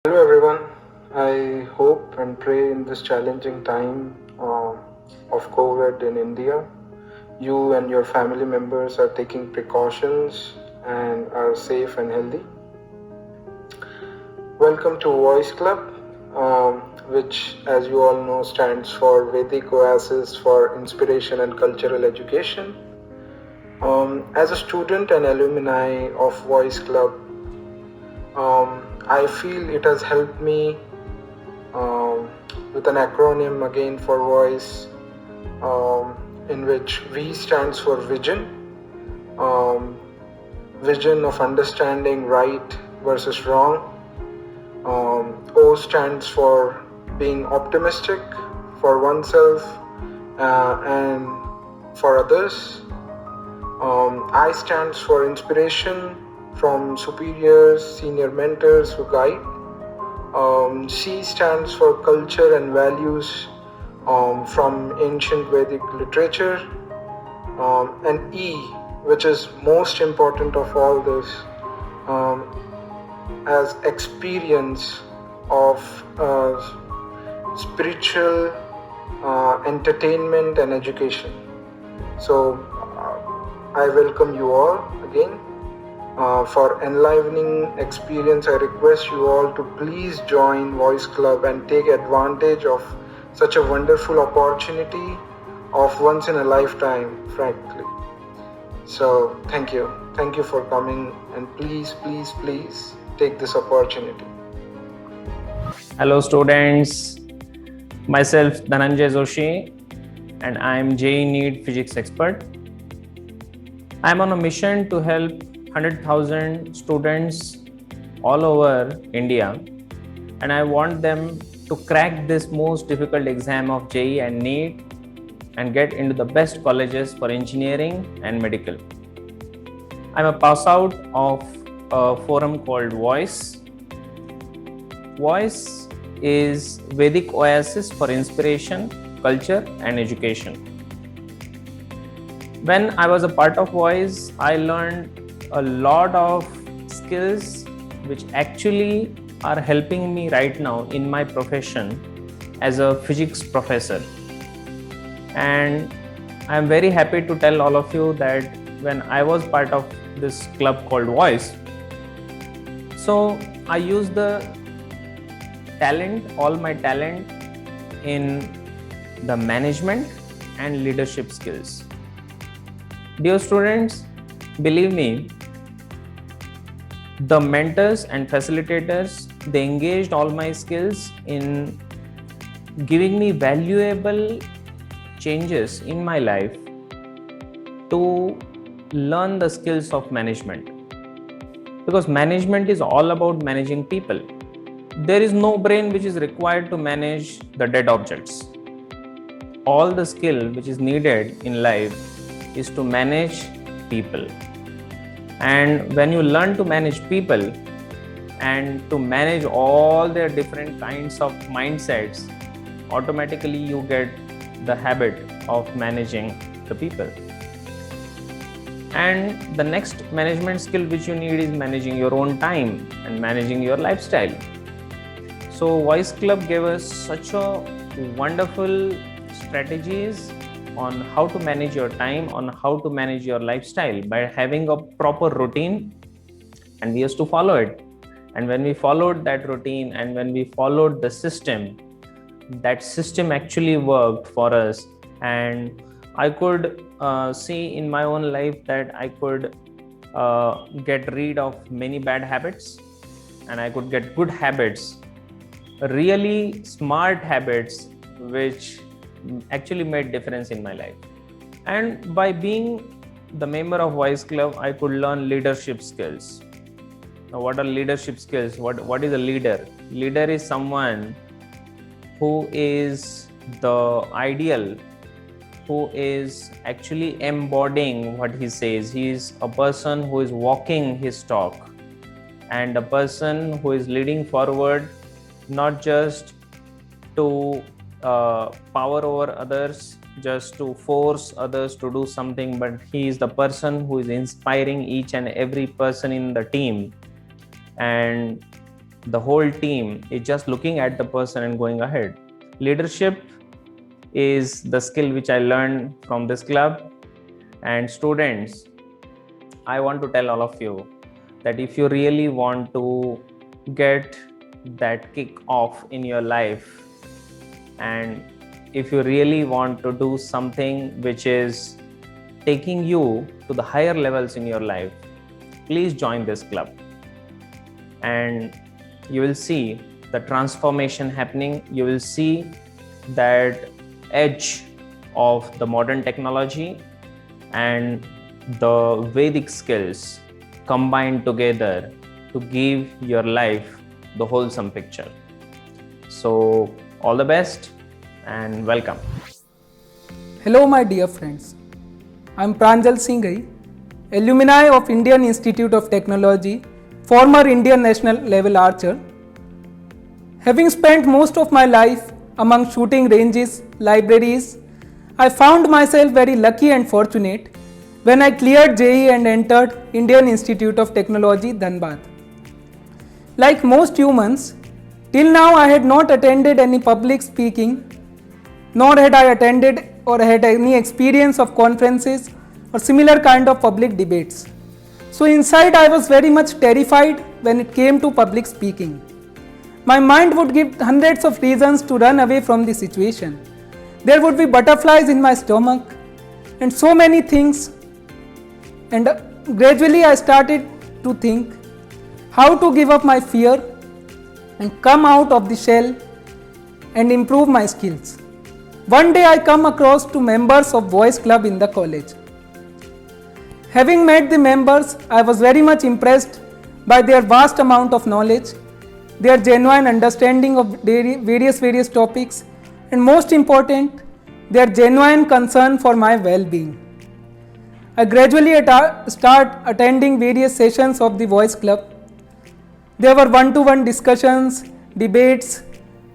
Hello everyone. I hope and pray in this challenging time of COVID in India, you and your family members are taking precautions and are safe and healthy. Welcome to Voice Club, which, as you all know, stands for Vedic Oasis for Inspiration and Cultural Education. As a student and alumni of Voice Club, I feel it has helped me with an acronym again for voice, in which V stands for vision, um, vision of understanding right versus wrong. O stands for being optimistic for oneself and for others. I stands for inspiration from superiors, senior mentors who guide. C stands for culture and values from ancient Vedic literature. And E, which is most important of all this, um, as experience of spiritual entertainment and education. So I welcome you all again. For enlivening experience, I request you all to please join Voice Club and take advantage of such a wonderful opportunity of once in a lifetime, frankly. So thank you. Thank you for coming, and please, please, please take this opportunity. Hello students, myself Dhananjay Joshi and I am JEE NEET physics expert. I am on a mission to help 100,000 students all over India, and I want them to crack this most difficult exam of JEE and NEET and get into the best colleges for engineering and medical. I'm a pass out of a forum called Voice. Voice is Vedic oasis for inspiration, culture and education. When I was a part of Voice, I learned a lot of skills which actually are helping me right now in my profession as a physics professor. And I'm very happy to tell all of you that when I was part of this club called Voice, so I used all my talent in the management and leadership skills. Dear students, believe me, the mentors and facilitators, they engaged all my skills in giving me valuable changes in my life to learn the skills of management. Because management is all about managing people. There is no brain which is required to manage the dead objects. All the skill which is needed in life is to manage people. And when you learn to manage people and to manage all their different kinds of mindsets, automatically you get the habit of managing the people. And the next management skill which you need is managing your own time and managing your lifestyle. So Voice Club gave us such a wonderful strategies on how to manage your time, on how to manage your lifestyle by having a proper routine, and we used to follow it. And when we followed that routine and when we followed the system, that system actually worked for us. And I could see in my own life that I could get rid of many bad habits and I could get good habits, really smart habits which actually made difference in my life. And by being the member of Voice Club, I could learn leadership skills. Now, what are leadership skills? What is a leader? Leader is someone who is the ideal, who is actually embodying what he says. He is a person who is walking his talk and a person who is leading forward, not just to power over others, just to force others to do something, but he is the person who is inspiring each and every person in the team and the whole team is just looking at the person and going ahead. Leadership is the skill which I learned from this club. And students, I want to tell all of you that if you really want to get that kick off in your life, and if you really want to do something which is taking you to the higher levels in your life, please join this club. And you will see the transformation happening. You will see that edge of the modern technology and the Vedic skills combined together to give your life the wholesome picture. So all the best and welcome. Hello my dear friends, I am Pranjal Singhai, alumni of Indian Institute of Technology, former Indian national level archer. Having spent most of my life among shooting ranges, libraries, I found myself very lucky and fortunate when I cleared JEE and entered Indian Institute of Technology, Dhanbad. Like most humans, till now I had not attended any public speaking, nor had I attended or had any experience of conferences or similar kind of public debates. So inside I was very much terrified when it came to public speaking. My mind would give hundreds of reasons to run away from the situation. There would be butterflies in my stomach and so many things. And gradually I started to think how to give up my fear and come out of the shell and improve my skills. One day I come across two members of Voice Club in the college. Having met the members, I was very much impressed by their vast amount of knowledge, their genuine understanding of various topics, and most important, their genuine concern for my well-being. I gradually start attending various sessions of the Voice Club. There were one-to-one discussions, debates,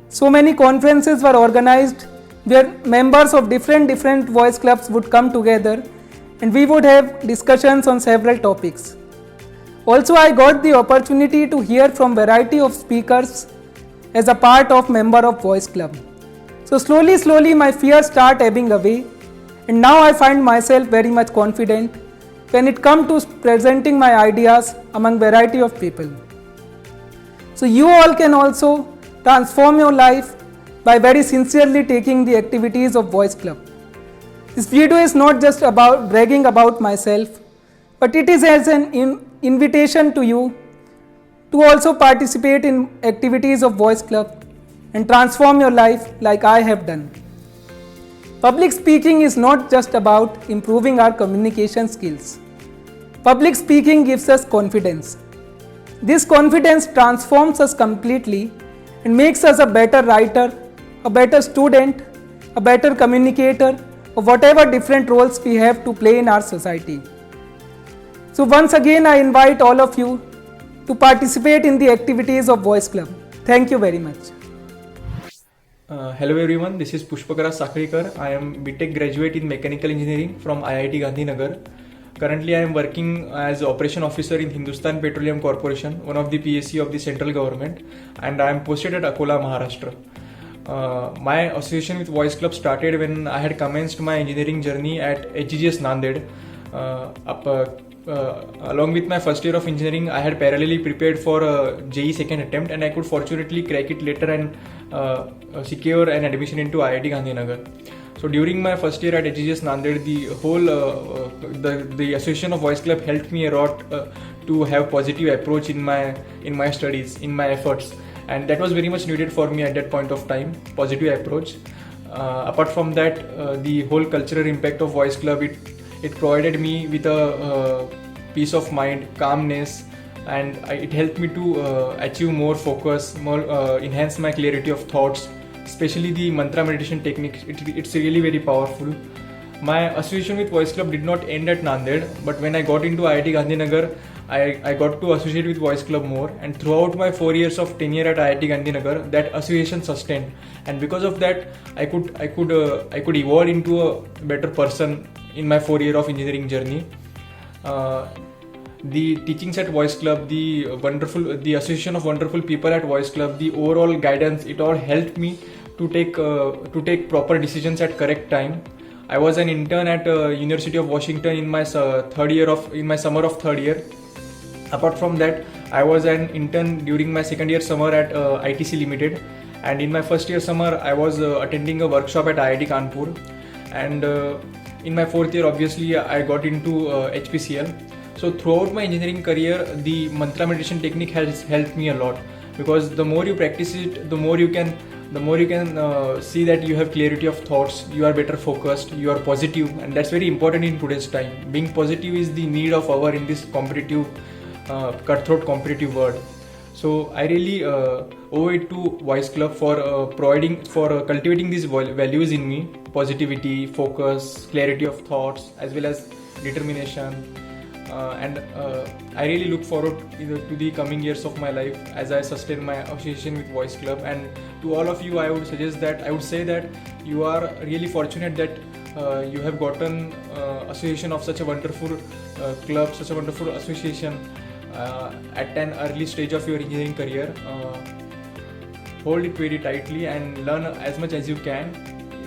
so many conferences were organized where members of different voice clubs would come together and we would have discussions on several topics. Also, I got the opportunity to hear from variety of speakers as a part of member of Voice Club. So slowly my fears start ebbing away, and now I find myself very much confident when it comes to presenting my ideas among variety of people. So you all can also transform your life by very sincerely taking the activities of Voice Club. This video is not just about bragging about myself, but it is as an invitation to you to also participate in activities of Voice Club and transform your life like I have done. Public speaking is not just about improving our communication skills. Public speaking gives us confidence. This confidence transforms us completely and makes us a better writer, a better student, a better communicator, or whatever different roles we have to play in our society. So once again I invite all of you to participate in the activities of Voice Club. Thank you very much. Hello everyone, this is Pushpakraj Sakhrikar. I am BTech graduate in Mechanical Engineering from IIT Gandhinagar. Currently I am working as Operation Officer in Hindustan Petroleum Corporation, one of the PSC of the central government, and I am posted at Akola, Maharashtra. My association with Voice Club started when I had commenced my engineering journey at HGGS Nanded. Along with my first year of engineering, I had parallelly prepared for a JEE second attempt, and I could fortunately crack it later and secure an admission into IIT Gandhinagar. So during my first year at HGGS Nanded, the whole the association of Voice Club helped me a lot to have positive approach in my studies, in my efforts, and that was very much needed for me at that point of time. Positive approach. Apart from that, the whole cultural impact of Voice Club, it provided me with a peace of mind, calmness, and it helped me to achieve more focus, more enhance my clarity of thoughts, especially the mantra meditation technique. It's really very powerful. My association with Voice Club did not end at Nanded, but when I got into IIT Gandhinagar, I got to associate with Voice Club more, and throughout my 4 years of tenure at IIT Gandhinagar, that association sustained, and because of that, I could evolve into a better person in my 4 year of engineering journey. the teachings at Voice Club, the association of wonderful people at Voice Club, the overall guidance, it all helped me to take proper decisions at correct time. I was an intern at University of Washington in my summer of third year. Apart from that, I was an intern during my second year summer at ITC Limited, and in my first year summer I was attending a workshop at IIT Kanpur, and in my fourth year obviously I got into HPCL. So throughout my engineering career, the mantra meditation technique has helped me a lot, because the more you practice it, the more you can see that you have clarity of thoughts, you are better focused, you are positive, and that's very important in today's time. Being positive is the need of hour in this competitive, cutthroat competitive world. So I really owe it to Voice Club for cultivating these values in me: positivity, focus, clarity of thoughts, as well as determination. And I really look forward to the coming years of my life as I sustain my association with Voice Club. And to all of you, I would say that you are really fortunate that you have gotten association of such a wonderful club, such a wonderful association at an early stage of your engineering career. Hold it very tightly and learn as much as you can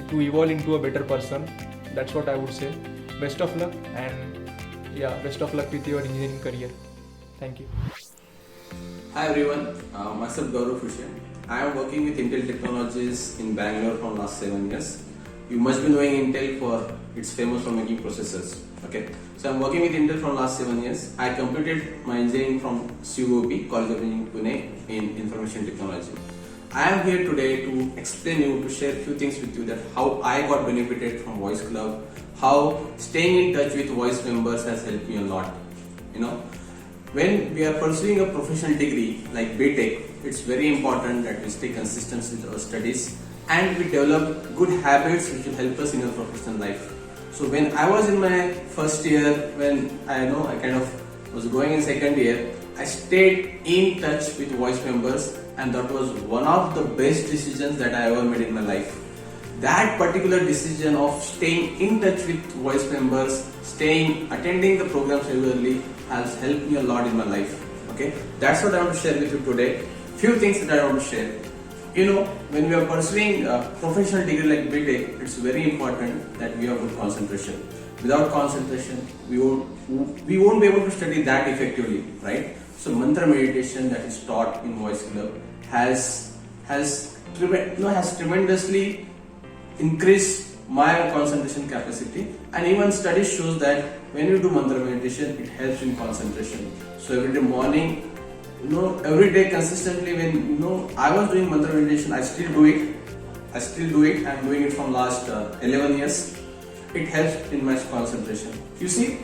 to evolve into a better person. That's what I would say. Best of luck, and best of luck with your engineering career. Thank you. Hi everyone, myself Gaurav Hussain. I am working with Intel Technologies in Bangalore from last 7 years. You must be knowing Intel for it's famous for making processors. Okay, so I'm working with Intel from last 7 years. I completed my engineering from COP, College of Engineering Pune, in Information Technology. I am here today to explain you, to share a few things with you, that how I got benefited from Voice Club, how staying in touch with Voice members has helped me a lot. When we are pursuing a professional degree like BTech, it's very important that we stay consistent with our studies and we develop good habits which will help us in our professional life. So when I was in my first year, when I kind of was going in second year, I stayed in touch with Voice members, and that was one of the best decisions that I ever made in my life. That particular decision of staying in touch with Voice members, attending the programs regularly, has helped me a lot in my life. Okay, that's what I want to share with you today. Few things that I want to share. When we are pursuing a professional degree like BTech, it's very important that we have good concentration. Without concentration, we won't be able to study that effectively, right? So mantra meditation that is taught in Voice Club has tremendously increased my concentration capacity, and even studies shows that when you do mantra meditation, it helps in concentration. So every day morning, every day consistently, when I was doing mantra meditation, I still do it. I'm doing it from last 11 years. It helps in my concentration. You see,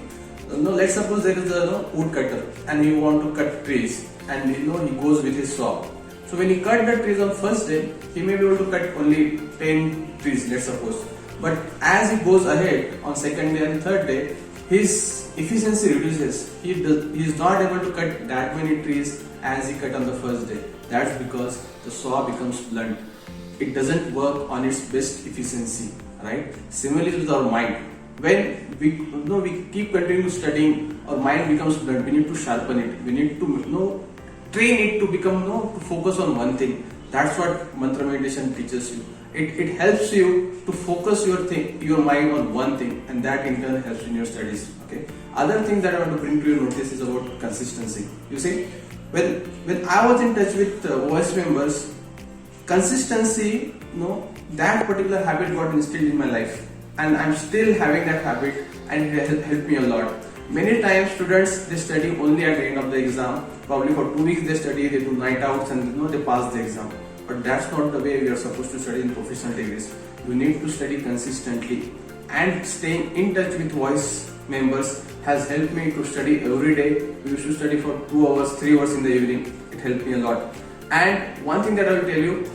let's suppose there is a woodcutter and he want to cut trees, and he goes with his saw. So when he cut the trees on first day, he may be able to cut only 10 trees, let's suppose. But as he goes ahead on second day and third day, his efficiency reduces. He is not able to cut that many trees as he cut on the first day. That's because the saw becomes blunt. It doesn't work on its best efficiency, right? Similarly with our mind. When we keep continuing studying, our mind becomes blunt. We need to sharpen it. We need to train it to become to focus on one thing. That's what mantra meditation teaches you. It helps you to focus your mind on one thing, and that in turn helps in your studies. Okay. Other thing that I want to bring to your notice is about consistency. You see, when I was in touch with Voice members, consistency, that particular habit got instilled in my life, and I'm still having that habit, and it has helped me a lot. Many times students, they study only at the end of the exam. Probably for 2 weeks they study, they do night outs, and they pass the exam. But that's not the way we are supposed to study in professional degrees. You need to study consistently, and staying in touch with Voice members has helped me to study every day. We used to study for 2 hours, 3 hours in the evening. It helped me a lot. And one thing that I will tell you,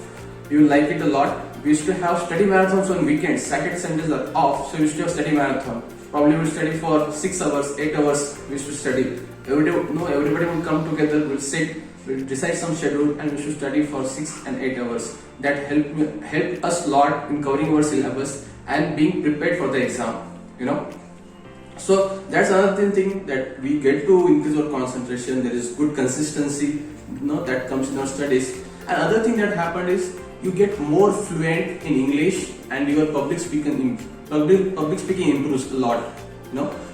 you will like it a lot. We used to have study marathons on weekends. Saturday, Sundays are off, so we used to have study marathon. Probably we study for 6 hours, 8 hours. We used to study. Everybody would come together. We'll sit. We'll decide some schedule, and we should study for 6 and 8 hours. That helped us a lot in covering our syllabus and being prepared for the exam. So that's another thing that we get to increase our concentration. There is good consistency, that comes in our studies. Another thing that happened is you get more fluent in English, and your public speaking improves a lot.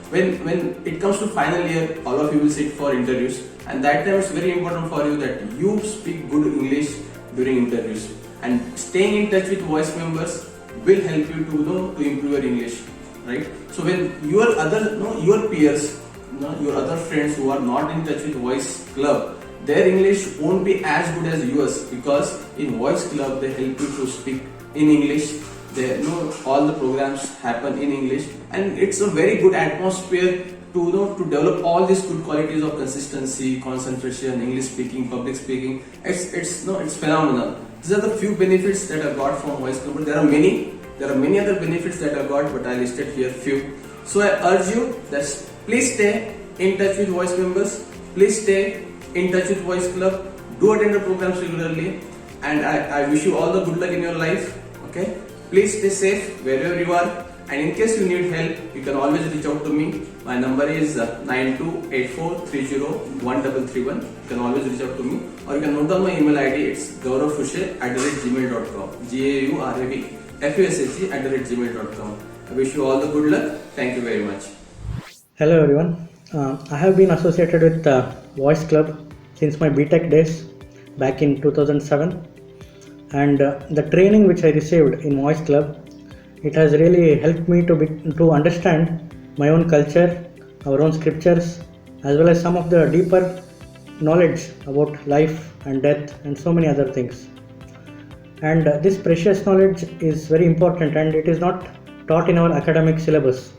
When it comes to final year, all of you will sit for interviews, and that time it's very important for you that you speak good English during interviews. And staying in touch with voice members will help you to improve your English, right? So when your peers, your other friends who are not in touch with voice club, their English won't be as good as yours, because in voice club they help you to speak in English. They all the programs happen in English, and it's a very good atmosphere to develop all these good qualities of consistency, concentration, English speaking, public speaking. It's phenomenal. These are the few benefits that I got from voice club. There are many other benefits that I got, but I listed here few. So I urge you that please stay in touch with voice members. Please stay in touch with voice club. Do attend the programs regularly, and I wish you all the good luck in your life. Okay. Please stay safe wherever you are, and in case you need help, you can always reach out to me. My number is 9284301331. You can always reach out to me, or you can note down my email ID. It's gauravfushe@gmail.com. GAURAVFUSHE@gmail.com. I wish you all the good luck. Thank you very much. Hello everyone. I have been associated with Voice Club since my BTech days back in 2007. And the training which I received in Voice Club, it has really helped me to understand my own culture, our own scriptures, as well as some of the deeper knowledge about life and death and so many other things. And this precious knowledge is very important, and it is not taught in our academic syllabus.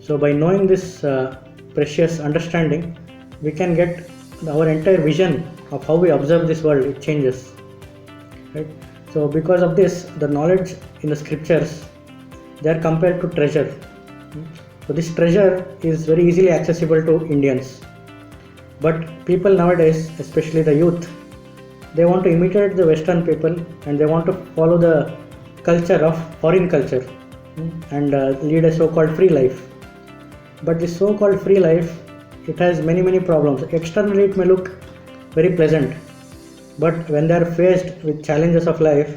So by knowing this precious understanding, we can get our entire vision of how we observe this world. It changes. Right? So because of this, the knowledge in the scriptures, they are compared to treasure. So this treasure is very easily accessible to Indians. But people nowadays, especially the youth, they want to imitate the Western people, and they want to follow the culture of foreign culture and lead a so-called free life. But this so-called free life, it has many problems. Externally it may look very pleasant, but when they are faced with challenges of life,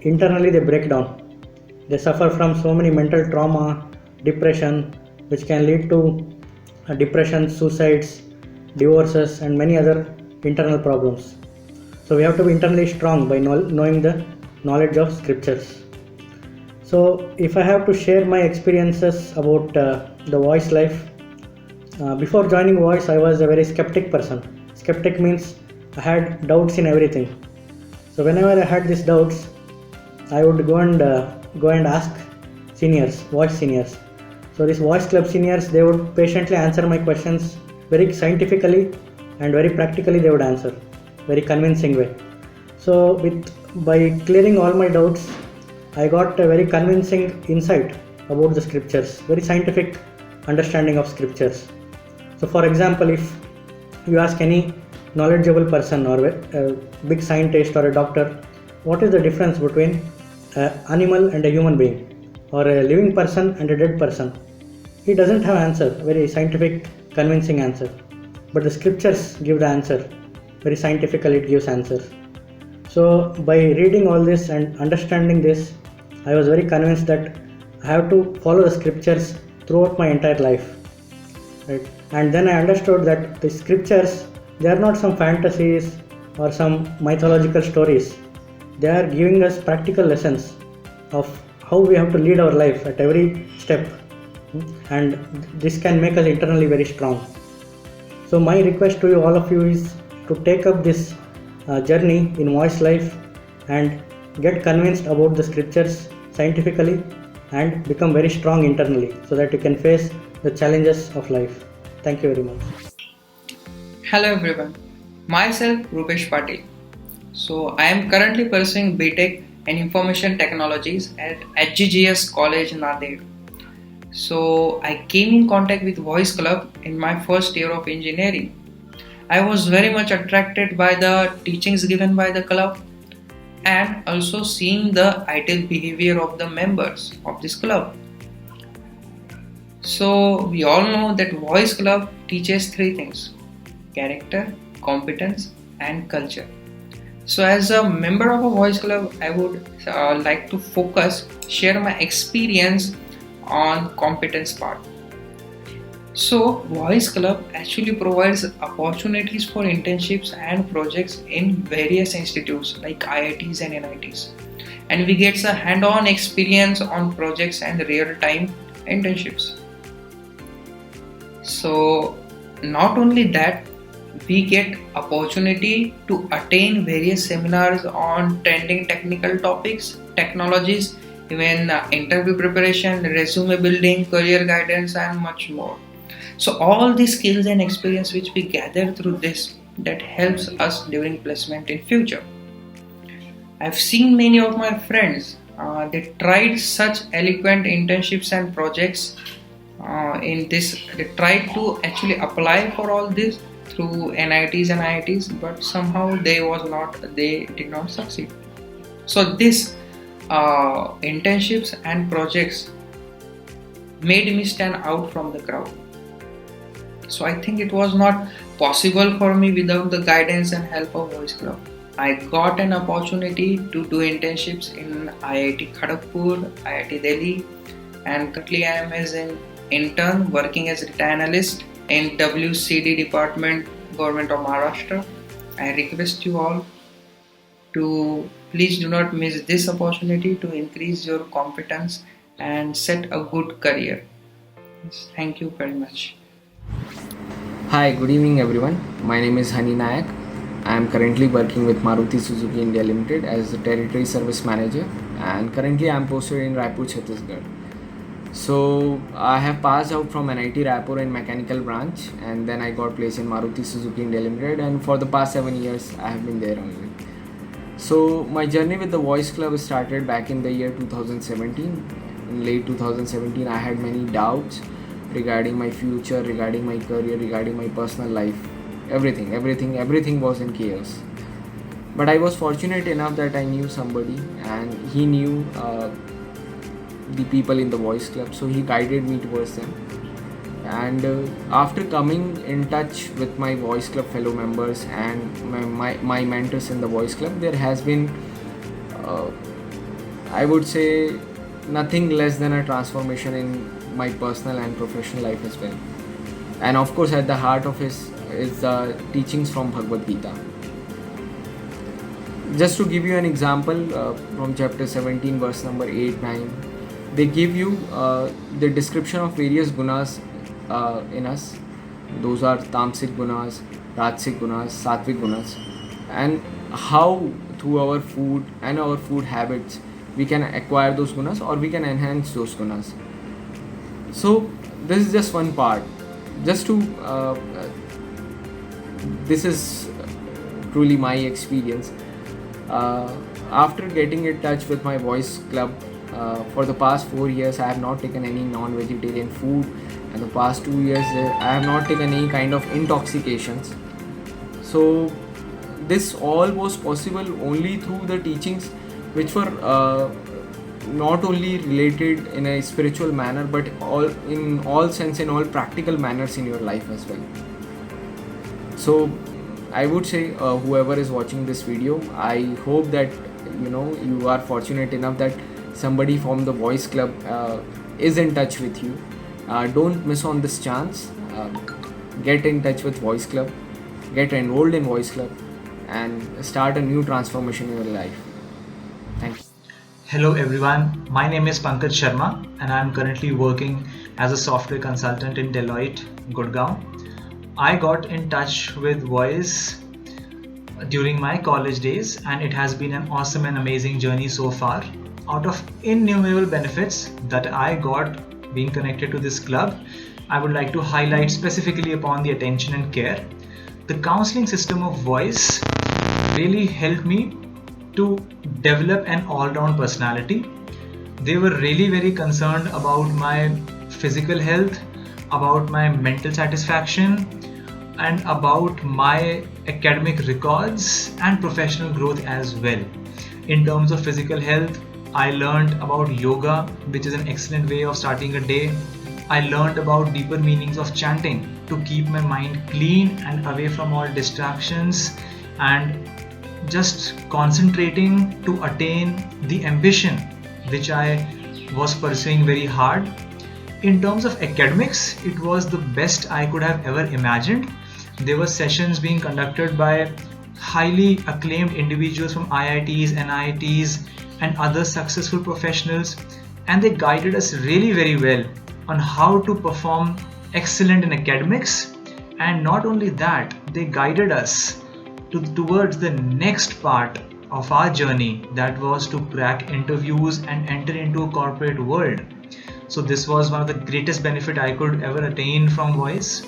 internally they break down. They suffer from so many mental trauma, depression, which can lead to depression, suicides, divorces, and many other internal problems. So we have to be internally strong by knowing the knowledge of scriptures. So if I have to share my experiences about the voice life, before joining voice, I was a very skeptic person. Skeptic means I had doubts in everything. So whenever I had these doubts, I would go and ask seniors, voice seniors. So these voice club seniors, they would patiently answer my questions very scientifically and very practically. They would answer very convincing way. So by clearing all my doubts, I got a very convincing insight about the scriptures, very scientific understanding of scriptures. So for example, if you ask any knowledgeable person or a big scientist or a doctor, what is the difference between an animal and a human being, or a living person and a dead person? He doesn't have answer, very scientific, convincing answer. But the scriptures give the answer, very scientifically it gives answers. So by reading all this and understanding this, I was very convinced that I have to follow the scriptures throughout my entire life. Right? And then I understood that the scriptures, they are not some fantasies or some mythological stories. They are giving us practical lessons of how we have to lead our life at every step. And this can make us internally very strong. So my request to you, all of you, is to take up this journey in voice life and get convinced about the scriptures scientifically and become very strong internally, so that you can face the challenges of life. Thank you very much. Hello everyone, myself Rupesh Patil. So I am currently pursuing BTech in Information Technologies at HGGS College Nanded. So I came in contact with Voice Club in my first year of engineering. I was very much attracted by the teachings given by the club and also seeing the ideal behavior of the members of this club. So we all know that Voice Club teaches three things: character, competence, and culture. So as a member of a Voice Club, I would like to share my experience on competence part. So Voice Club actually provides opportunities for internships and projects in various institutes like IITs and NITs. And we get a hand-on experience on projects and real-time internships. So not only that, we get opportunity to attend various seminars on trending technical topics, technologies, even interview preparation, resume building, career guidance, and much more. So all these skills and experience which we gather through this, that helps us during placement in future. I've seen many of my friends, they tried such eloquent internships and projects in this. They tried to actually apply for all this through NITs and IITs, but somehow they did not succeed. So this internships and projects made me stand out from the crowd. So I think it was not possible for me without the guidance and help of Voice Club. I got an opportunity to do internships in IIT Kharagpur, IIT Delhi, and currently I am as an intern working as a data analyst in WCD department, Government of Maharashtra. I request you all to please do not miss this opportunity to increase your competence and set a good career. Thank you very much. Hi, good evening everyone. My name is Hani Nayak. I am currently working with Maruti Suzuki India Limited as the Territory Service Manager, and currently I am posted in Raipur, Chhattisgarh. So I have passed out from NIT Raipur in mechanical branch, and then I got placed in Maruti Suzuki India Limited, and for the past 7 years I have been there only. So my journey with the Voice Club started back in the year 2017. In late 2017 I had many doubts regarding my future, regarding my career, regarding my personal life. Everything was in chaos. But I was fortunate enough that I knew somebody, and he knew the people in the Voice Club, so he guided me towards them. And after coming in touch with my Voice Club fellow members and my mentors in the Voice Club, there has been I would say nothing less than a transformation in my personal and professional life as well. And of course at the heart of it is the teachings from Bhagavad Gita. Just to give you an example, from chapter 17 verse number 8, 9, they give you the description of various gunas in us. Those are tamasic gunas, rajasic gunas, sattvic gunas, and how through our food and our food habits we can acquire those gunas or we can enhance those gunas. So this is just one part. Just to this is truly my experience. After getting in touch with my Voice Club, for the past 4 years I have not taken any non-vegetarian food, and the past 2 years I have not taken any kind of intoxications. So this all was possible only through the teachings which were not only related in a spiritual manner, but in all practical manners in your life as well. So I would say whoever is watching this video, I hope that you are fortunate enough that somebody from the Voice Club is in touch with you. Don't miss on this chance. Get in touch with Voice Club, get enrolled in Voice Club, and start a new transformation in your life. Thank you. Hello everyone, my name is Pankaj Sharma and I am currently working as a software consultant in Deloitte, Gurgaon. I got in touch with Voice during my college days, and it has been an awesome and amazing journey so far. Out of innumerable benefits that I got being connected to this club, I would like to highlight specifically upon the attention and care. The counseling system of Voice really helped me to develop an all-round personality. They were really very concerned about my physical health, about my mental satisfaction, and about my academic records and professional growth as well. In terms of physical health, I learned about yoga, which is an excellent way of starting a day. I learned about deeper meanings of chanting to keep my mind clean and away from all distractions, and just concentrating to attain the ambition which I was pursuing very hard. In terms of academics, it was the best I could have ever imagined. There were sessions being conducted by highly acclaimed individuals from IITs, NITs, and other successful professionals, and they guided us really very well on how to perform excellent in academics. And not only that, they guided us towards the next part of our journey, that was to crack interviews and enter into a corporate world. So this was one of the greatest benefit I could ever attain from voice.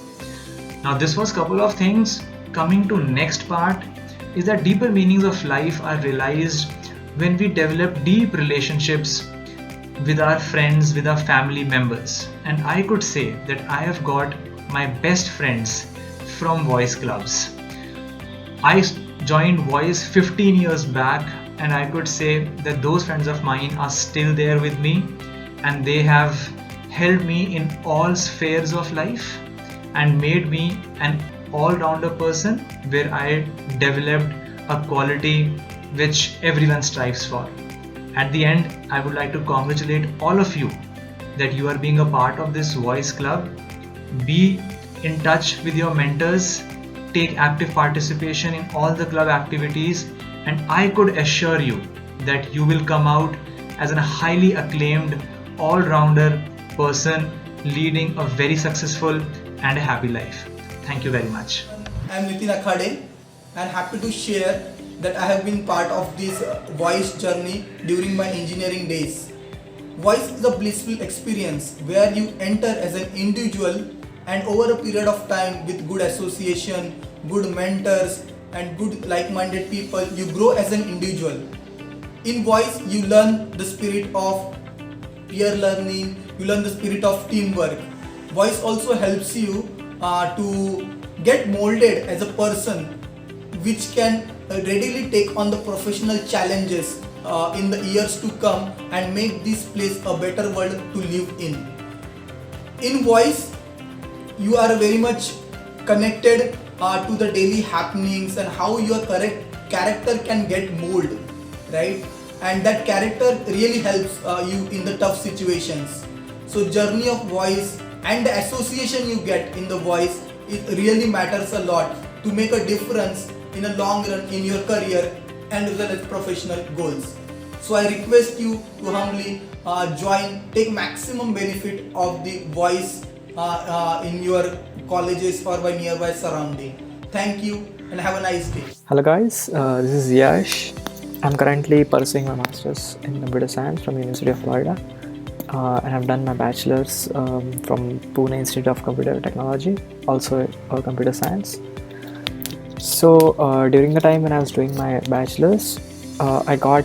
Now this was couple of things. Coming to next part is that deeper meanings of life are realized when we develop deep relationships with our friends, with our family members. And I could say that I have got my best friends from voice clubs. I joined voice 15 years back, and I could say that those friends of mine are still there with me, and they have helped me in all spheres of life and made me an all-rounder person, where I developed a quality which everyone strives for. At the end, I would like to congratulate all of you that you are being a part of this voice club. Be in touch with your mentors, take active participation in all the club activities, and I could assure you that you will come out as a highly acclaimed all-rounder person leading a very successful and a happy life. Thank you very much. I am Nitin Akhade and happy to share that I have been part of this voice journey during my engineering days. Voice is a blissful experience where you enter as an individual, and over a period of time with good association, good mentors and good like-minded people, you grow as an individual. In voice, you learn the spirit of peer learning, you learn the spirit of teamwork. Voice also helps you to get molded as a person which can readily take on the professional challenges in the years to come and make this place a better world to live in. In voice, you are very much connected to the daily happenings and how your character can get molded, right? And that character really helps you in the tough situations. So journey of voice and the association you get in the voice, it really matters a lot to make a difference in a long run in your career and as well as professional goals. So I request you to humbly join, take maximum benefit of the voice in your colleges or by nearby surrounding. Thank you and have a nice day. Hello guys, this is Yash. I'm currently pursuing my master's in computer science from University of Florida, and I've done my bachelor's from Pune Institute of Computer Technology, also computer science. So during the time when I was doing my bachelor's, I got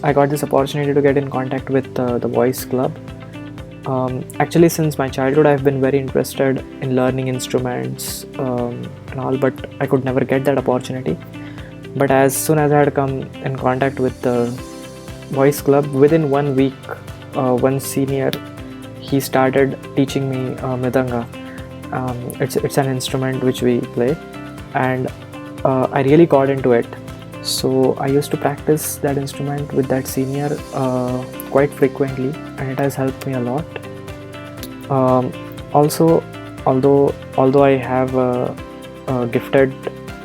this opportunity to get in contact with the Voice Club. Actually, since my childhood, I've been very interested in learning instruments and all, but I could never get that opportunity. But as soon as I had come in contact with the Voice Club, within 1 week, one senior, he started teaching me mridanga. It's an instrument which we play, and I really got into it. So I used to practice that instrument with that senior quite frequently, and it has helped me a lot. Also, although I have a gifted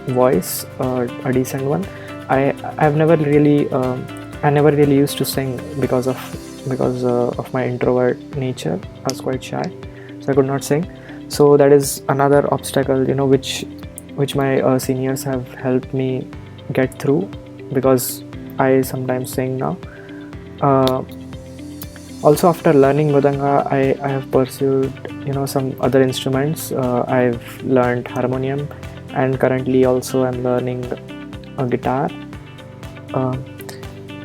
voice, a decent one, I never really used to sing because of my introvert nature. I was quite shy, so I could not sing. So that is another obstacle, which my seniors have helped me get through, because I sometimes sing now. Also, after learning mridanga, I have pursued some other instruments. I've learned harmonium, and currently also I'm learning a guitar.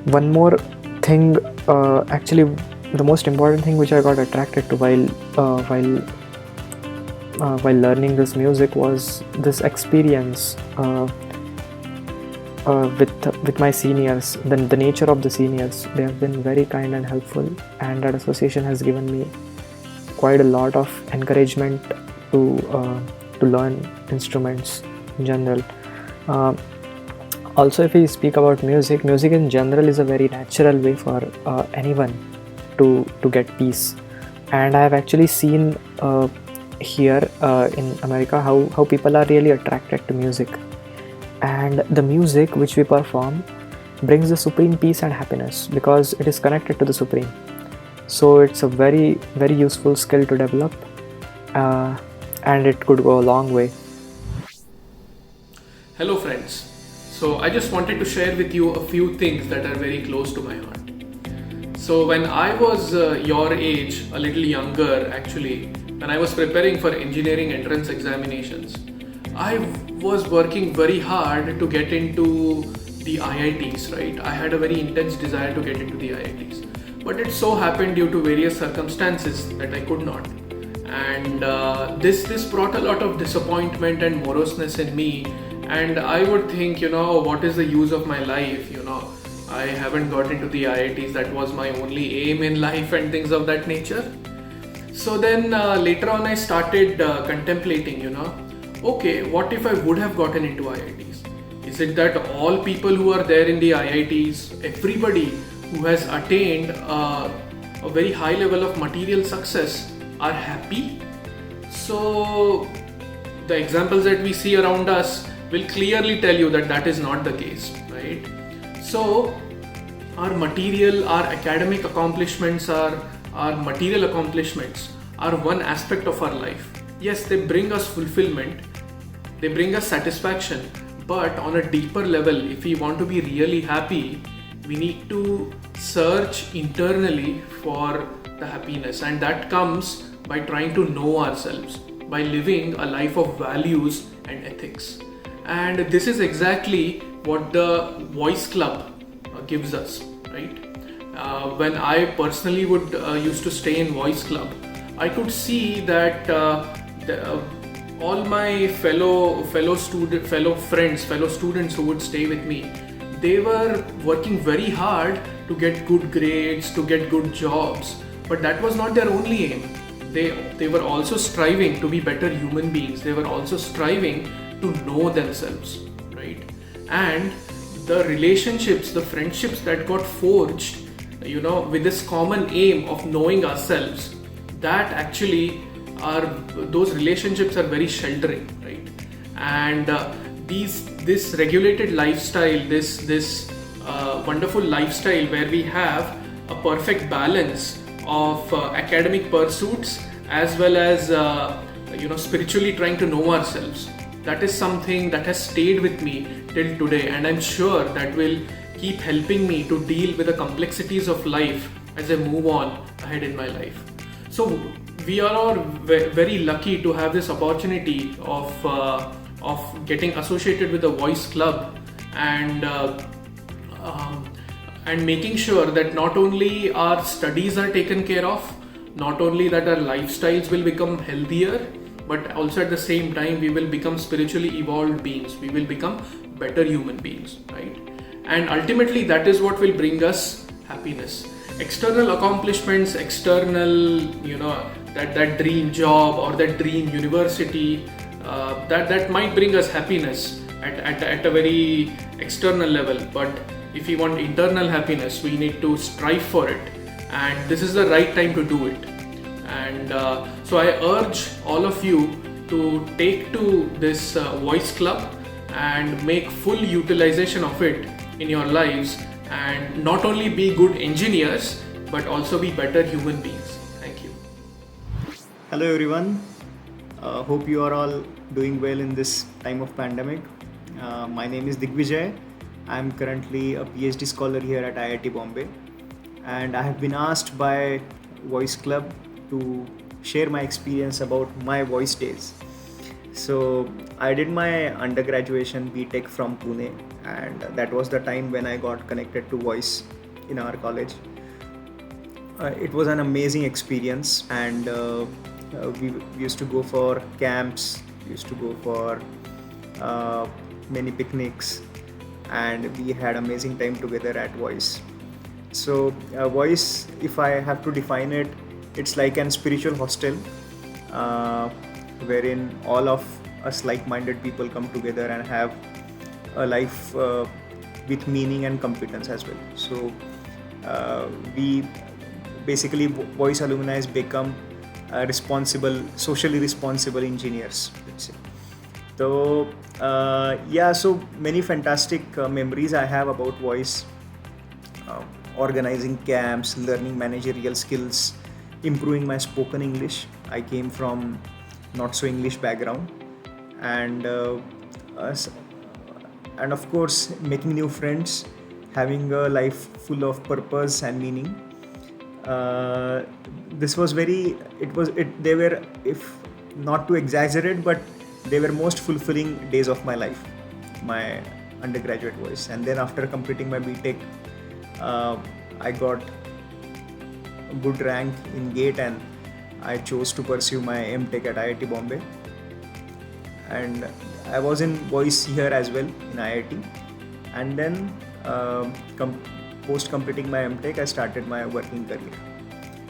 One more thing, actually the most important thing which I got attracted to while learning this music was this experience with my seniors. The nature of the seniors, they have been very kind and helpful, and that association has given me quite a lot of encouragement to learn instruments in general. Also, if we speak about music in general is a very natural way for anyone to get peace. And I have actually seen here in America how people are really attracted to music, and the music which we perform brings the supreme peace and happiness because it is connected to the supreme. So it's a very, very useful skill to develop, and it could go a long way. Hello friends. So I just wanted to share with you a few things that are very close to my heart. So when I was your age, a little younger actually, when I was preparing for engineering entrance examinations, I was working very hard to get into the IITs, right? I had a very intense desire to get into the IITs. But it so happened due to various circumstances that I could not. And this brought a lot of disappointment and moroseness in me. And I would think, what is the use of my life? I haven't got into the IITs. That was my only aim in life and things of that nature. So then later on I started contemplating, okay, what if I would have gotten into IITs? Is it that all people who are there in the IITs, everybody who has attained a very high level of material success are happy? So the examples that we see around us will clearly tell you that that is not the case, right? So our academic accomplishments, our material accomplishments are one aspect of our life. Yes, they bring us fulfillment, they bring us satisfaction, but on a deeper level, if we want to be really happy, we need to search internally for the happiness, and that comes by trying to know ourselves, by living a life of values and ethics. And this is exactly what the Voice Club gives us, right? When I personally would used to stay in Voice Club, I could see that all my fellow students who would stay with me, they were working very hard to get good grades, to get good jobs, but that was not their only aim. They were also striving to be better human beings. They were also striving to know themselves, right? And the relationships, the friendships that got forged, with this common aim of knowing ourselves, that actually those relationships are very sheltering, right? And this regulated lifestyle, this wonderful lifestyle where we have a perfect balance of academic pursuits as well as spiritually trying to know ourselves, that is something that has stayed with me till today, and I'm sure that will keep helping me to deal with the complexities of life as I move on ahead in my life. So we are all very lucky to have this opportunity of getting associated with the Voice Club and making sure that not only our studies are taken care of, not only that our lifestyles will become healthier, but also at the same time we will become spiritually evolved beings. We will become better human beings, right? And ultimately that is what will bring us happiness. External accomplishments, external, that dream job or that dream university, that might bring us happiness at a very external level. But if we want internal happiness, we need to strive for it, and this is the right time to do it. And so I urge all of you to take to this Voice Club and make full utilization of it in your lives, and not only be good engineers but also be better human beings. Thank you. Hello everyone. Hope you are all doing well in this time of pandemic. My name is Digvijay. I am currently a PhD scholar here at IIT Bombay, and I have been asked by Voice Club to share my experience about my voice days. So I did my undergraduation BTech from Pune, and that was the time when I got connected to Voice in our college. It was an amazing experience, and we used to go for camps, we used to go for many picnics, and we had amazing time together at Voice. So Voice, if I have to define it, it's like an spiritual hostel wherein all of us like-minded people come together and have a life with meaning and competence as well. So we basically, Voice alumni has become socially responsible engineers, let's say. So so many fantastic memories I have about Voice. Organizing camps, learning managerial skills, improving my spoken English. I came from not so English background, and of course making new friends, having a life full of purpose and meaning. This was very. They were, if not to exaggerate, but they were most fulfilling days of my life, my undergraduate Voice. And then after completing my BTech, I got a good rank in GATE, and I chose to pursue my MTech at IIT Bombay. And I was in Voice here as well in IIT. And then post completing my MTech, I started my working career.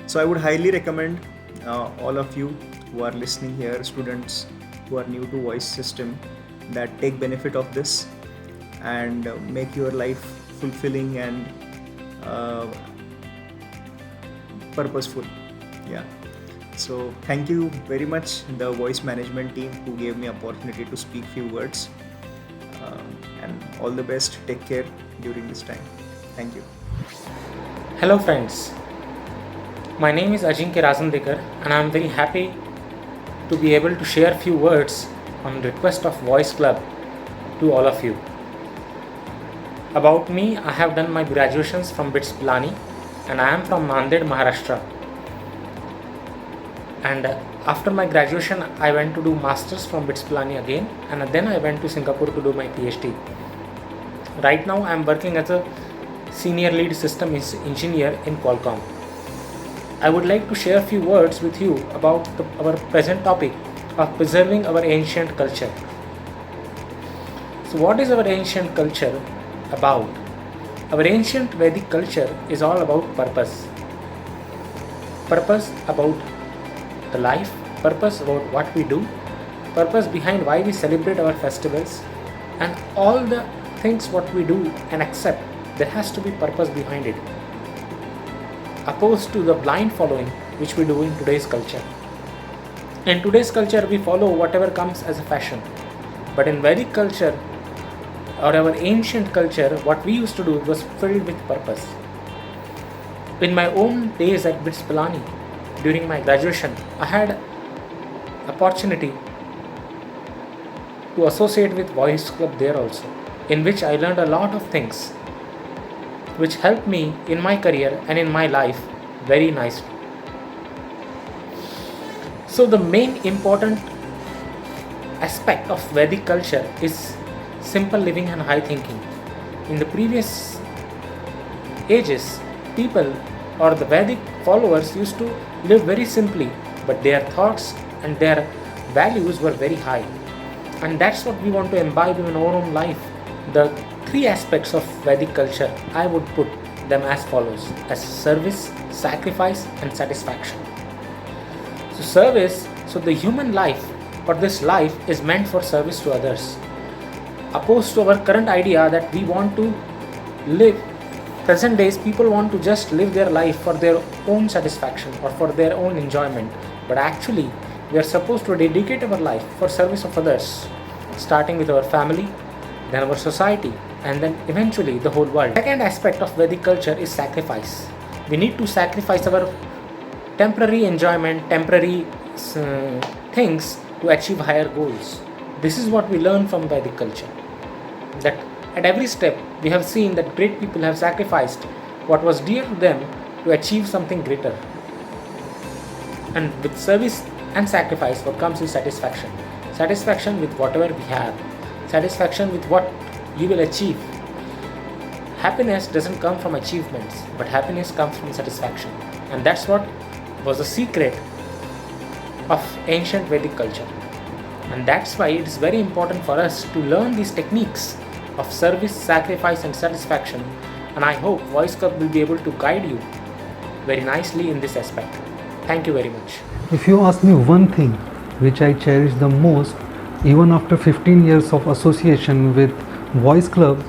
So I would highly recommend all of you who are listening here, students who are new to Voice system, that take benefit of this and make your life fulfilling and purposeful. Yeah. So thank you very much, the Voice management team, who gave me opportunity to speak few words. And all the best. Take care during this time. Thank you. Hello friends. My name is Ajinkya Razandekar, and I am very happy to be able to share few words on request of Voice Club to all of you. About me, I have done my graduations from BITS Pilani, and I am from Nanded, Maharashtra. And after my graduation, I went to do masters from BITS Pilani again, and then I went to Singapore to do my PhD. Right now, I am working as a senior lead system engineer in Qualcomm. I would like to share a few words with you about our present topic of preserving our ancient culture. So what is our ancient culture about? Our ancient Vedic culture is all about purpose. Purpose about the life, purpose about what we do, purpose behind why we celebrate our festivals, and all the things what we do and accept, there has to be purpose behind it. Opposed to the blind following which we do in today's culture. In today's culture, we follow whatever comes as a fashion. But in Vedic culture, or our ancient culture, what we used to do was filled with purpose. In my own days at BITS Pilani, during my graduation, I had opportunity to associate with Voice Club there also, in which I learned a lot of things which helped me in my career and in my life very nicely. So the main important aspect of Vedic culture is simple living and high thinking. In the previous ages, people or the Vedic followers used to live very simply, but their thoughts and their values were very high. And that's what we want to imbibe in our own life. The three aspects of Vedic culture, I would put them as follows: as service, sacrifice, and satisfaction. So service, so the human life or this life is meant for service to others. Opposed to our current idea that we want to live, present days people want to just live their life for their own satisfaction or for their own enjoyment. But actually, we are supposed to dedicate our life for service of others, starting with our family, then our society, and then eventually the whole world. Second aspect of Vedic culture is sacrifice. We need to sacrifice our temporary enjoyment, temporary things to achieve higher goals. This is what we learn from Vedic culture. That at every step we have seen that great people have sacrificed what was dear to them to achieve something greater. And with service and sacrifice, what comes is satisfaction. Satisfaction with whatever we have. Satisfaction with what you will achieve. Happiness doesn't come from achievements, but happiness comes from satisfaction. And that's what was the secret of ancient Vedic culture. And that's why it is very important for us to learn these techniques of service, sacrifice, and satisfaction. And I hope Voice Club will be able to guide you very nicely in this aspect. Thank you very much. If you ask me one thing which I cherish the most, even after 15 years of association with Voice Club,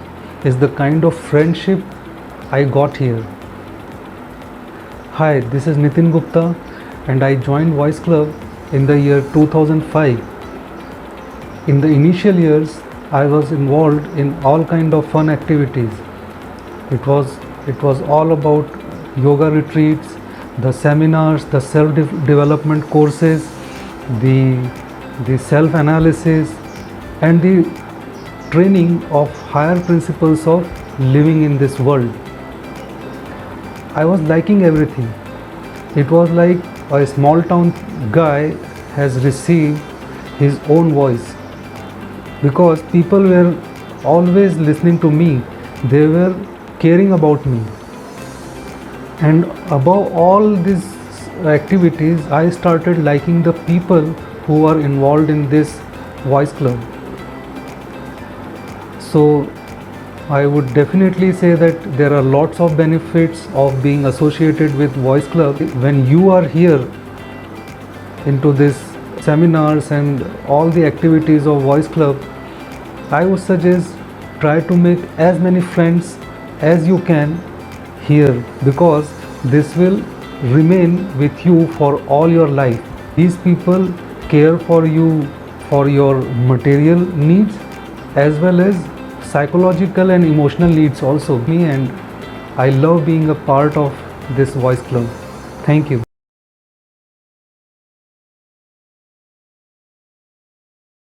is the kind of friendship I got here. Hi, this is Nitin Gupta and I joined Voice Club in the year 2005. In the initial years, I was involved in all kind of fun activities. It was all about yoga retreats, the seminars, the self-development courses, the self-analysis and the training of higher principles of living in this world. I was liking everything. It was like a small town guy has received his own voice, because people were always listening to me, they were caring about me. And above all these activities, I started liking the people who are involved in this Voice Club. So I would definitely say that there are lots of benefits of being associated with Voice Club. When you are here into this seminars and all the activities of Voice Club, I would suggest try to make as many friends as you can here, because this will remain with you for all your life. These people care for you for your material needs as well as psychological and emotional needs also. Me, and I love being a part of this Voice Club. Thank you.